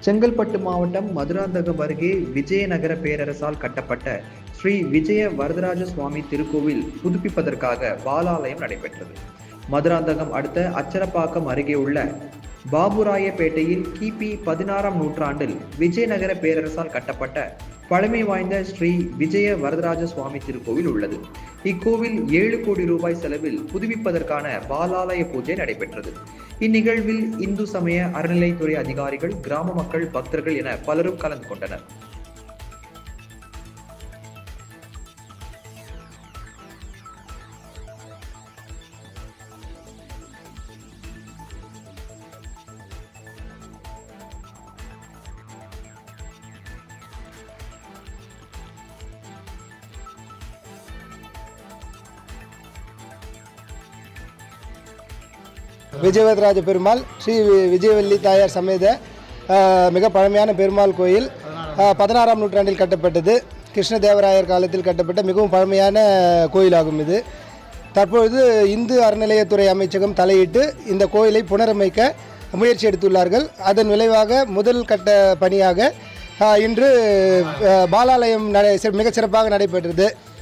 செங்கல்பட்டு மாவட்டம் மதுராந்தகம் அருகே விஜயநகர பேரரசால் கட்டப்பட்ட ஸ்ரீ விஜய வரதராஜ சுவாமி திருக்கோவில் புதுப்பிப்பதற்காக பாலாலயம் நடைபெற்றது. மதுராந்தகம் அடுத்த அச்சரப்பாக்கம் அருகே உள்ள பாபுராயப்பேட்டையில் கிபி 16ஆம் நூற்றாண்டில் விஜயநகர பேரரசால் கட்டப்பட்ட பழமை வாய்ந்த ஸ்ரீ விஜய வரதராஜ சுவாமி திருக்கோவில் உள்ளது. இக்கோவில் 7 கோடி ரூபாய் செலவில் புதுப்பிப்பதற்கான பாலாலய பூஜை நடைபெற்றது. இந்நிகழ்வில் இந்து சமய அறநிலைத்துறை அதிகாரிகள், கிராம மக்கள், பக்தர்கள் என பலரும் கலந்து கொண்டனர். விஜயவரதராஜ பெருமாள் ஸ்ரீ விஜயவல்லி தாயார் சமேத மிக பழமையான பெருமாள் கோயில் 16ஆம் நூற்றாண்டில் கட்டப்பட்டது. கிருஷ்ணதேவராயர் காலத்தில் கட்டப்பட்ட மிகவும் பழமையான கோயிலாகும். இது தற்பொழுது இந்து அறநிலையத்துறை அமைச்சகம் தலையிட்டு இந்த கோயிலை புனரமைக்க முயற்சி எடுத்துள்ளார்கள். அதன் விளைவாக முதல் கட்ட பணியாக இன்று பாலாலயம் மிகச் சிறப்பாக நடைபெற்றது.